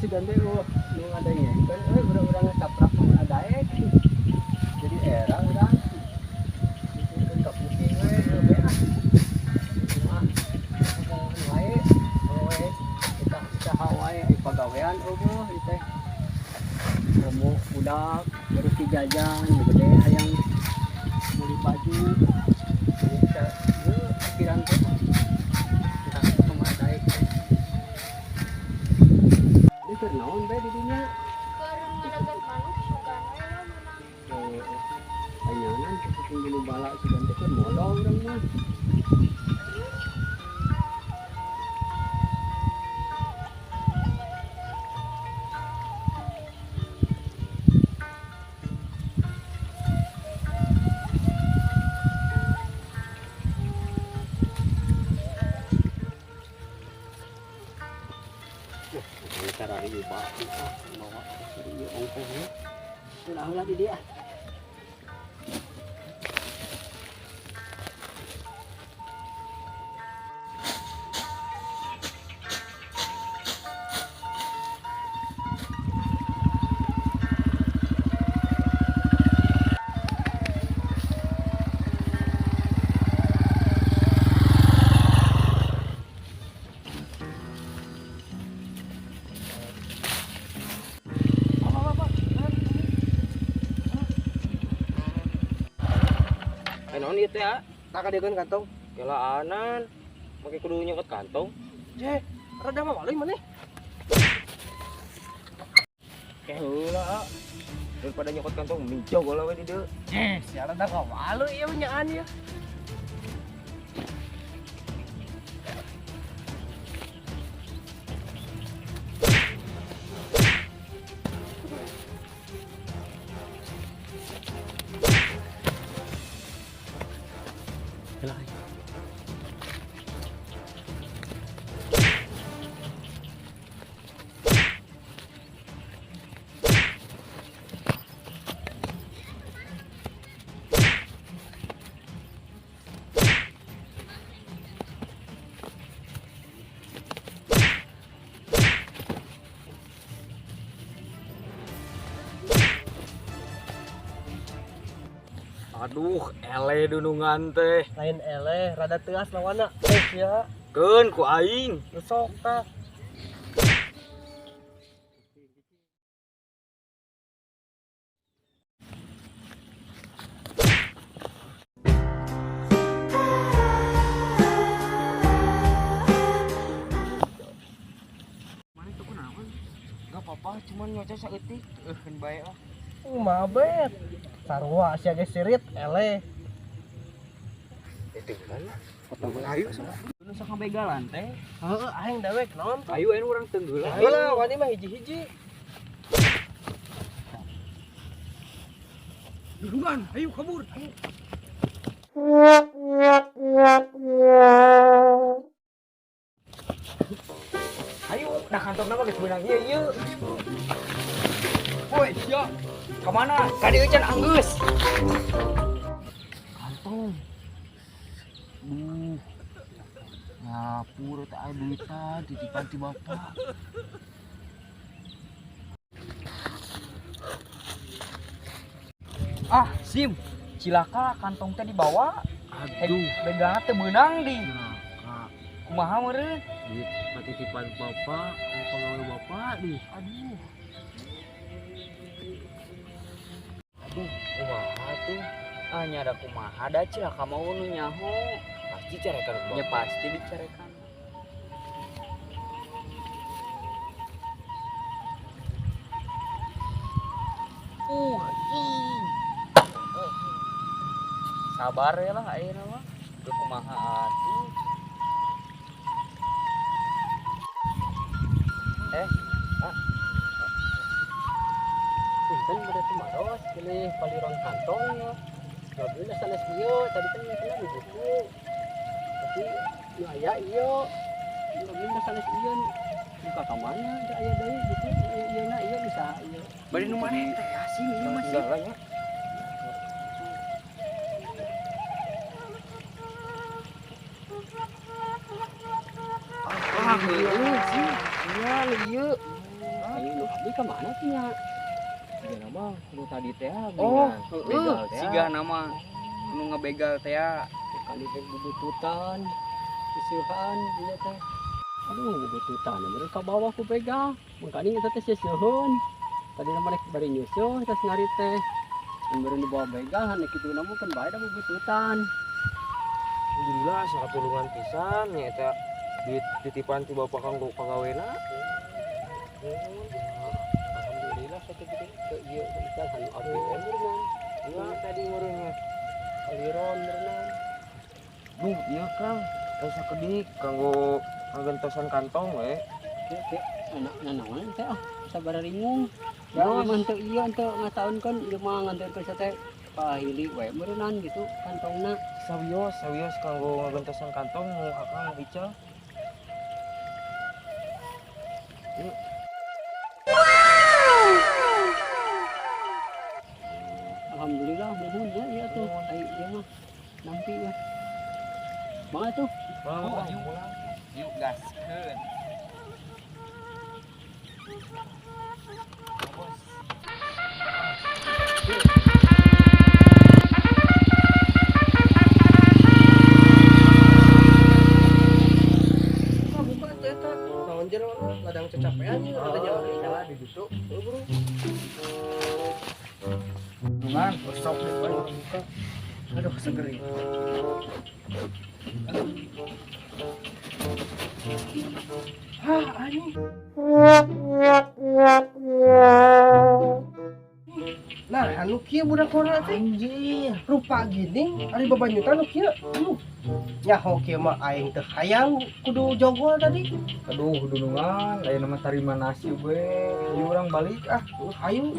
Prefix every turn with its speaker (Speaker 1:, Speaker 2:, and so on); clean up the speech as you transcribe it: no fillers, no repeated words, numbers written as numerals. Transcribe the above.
Speaker 1: Si gande oh nu adanya kan urang-urang ngaprak mah daek jadi era urang bikin kaputing we be ah mah wae wae kita usaha wae pagawean eueuh ieu teh komo budak terus dijajan gede hayang beli baju bisa yeuh pikiran teh naon bae di dinya
Speaker 2: keur ngadagat manuk sugan we lo menang.
Speaker 1: Ayangan kucing dulu bala sugan teh keur modal urang mah. Cara ieu bae bawa ieu ongkohnya. Ulah di dia.
Speaker 3: Naon ieu teh?
Speaker 1: Tak kadekeun kantong.
Speaker 3: Kelaanan. Make kudu nyokot kantong.
Speaker 1: Je, rada mah maling maneh.
Speaker 3: Heula. Daripada nyokot kantong minjog lah we di dieu.
Speaker 1: Siaran da malu ieu nyaan ya.
Speaker 3: Aduh, ele dunungan teh.
Speaker 1: Lain eleh, rada teuas lawanna. Ya,
Speaker 3: Keun ku aing.
Speaker 1: sok tah.
Speaker 3: Mana tuh kunaon? Enggak apa-apa, cuman nyocok saeutik. Kan bae ah.
Speaker 1: Mabet. Sarua sia ge sirit eleh.
Speaker 3: Itu kan. Potong kayu sama. Nu sok begalan teh.
Speaker 1: Heeh, aing dewek naon tuh?
Speaker 3: Kayu anu urang tenggeulah.
Speaker 1: Ayo lah, wani mah hiji-hiji.
Speaker 3: Dunungan, ayo kabur. Ayo. Ayo, dah kantongna mah geus beunang ieu. Woi, sia. Kemana? Ka dieu can anggeus. Kantong. Ngapur teh aya duitan titipan ti bapak. Ah, Sim. Cilaka kantong teh dibawa.
Speaker 1: Aduh,
Speaker 3: Begal teh beunang di.
Speaker 1: Kak.
Speaker 3: Kumaha meureun?
Speaker 1: Duit titipan bapak, pegawai bapak di.
Speaker 3: Aduh. Aduh, kumaha tuh? Ah, nyada kumaha da cilaka mau nu nyaho. Pasti carekan bapak. Ya pasti dicarekan. Sabar ya lah ayeuna mah. Teu kumaha atuh.
Speaker 1: Punten berarti maros pilih paliron kantong. Mobilnya sanes ieu, tadi kan yang kena di buku. Tapi nu aya ieu. Mobilnya sanes ieu. Buka ka mana da aya deui?
Speaker 3: Bari nu maneh teh asing ieu mah sih.
Speaker 1: Enggak ya.
Speaker 3: Ah, heueuh sih.
Speaker 1: Iya, iya. Ayo lu abdi ka mana sih nya? Ya nama lu tadi teh
Speaker 3: Oh,
Speaker 1: begal
Speaker 3: heueuh,
Speaker 1: teh.
Speaker 3: siga nama nu ngabegal teh ya.
Speaker 1: Kali teh bubututan, sisihan ieu teh. Aduh, bubututan mereka bawa ku begal. Mangkani eta teh sisieun. Tadi nama rek bari nyusuh terus ngari teh. Mun dibawa begal hanya kitu namun kan bae da bubututan.
Speaker 4: Alhamdulillah sakatulungan pisan nya eta titipan ti bapak kanggo pagawena.
Speaker 1: Alhamdulillah satu gitu ke ieu ikan hanu abdi beneran.
Speaker 4: Iya tadi meureunnya.
Speaker 1: Aliron beneran.
Speaker 4: Duh, iya Kang. Rasa kedik kanggo ngagentosan kantong we.
Speaker 1: Oke, anaknya naon teh ah sabar ringung. Ya mah teu ieu teu ngataunkeun ieu mah nganterkeun sa teh pahili we meureunnan gitu kantongna.
Speaker 4: Sawios kanggo ngagentosan kantong nu akang hicau.
Speaker 1: Alhamdulillah nuhun ya ieu tuh. Ai ieu mah nampi ya. Mangga tuh.
Speaker 4: Mau
Speaker 3: Yuk gaskeun.
Speaker 1: Buka teh eta. Naon jero ladang cacapean ieu ada jalan di ditu. Buru.
Speaker 3: Tungan, stop deh baru buka.
Speaker 1: Aduh segeri. Hah, anjing. Nah, anu kieu budak kora teh. Anjir, rupa gini ari babanyutan nu kieu. Nyaho kieu mah aing teu hayang kudu jogol tadi.
Speaker 5: Aduh, dunungan, lain nama tarima nasi gue. Ayo orang balik ah.
Speaker 1: Hayu.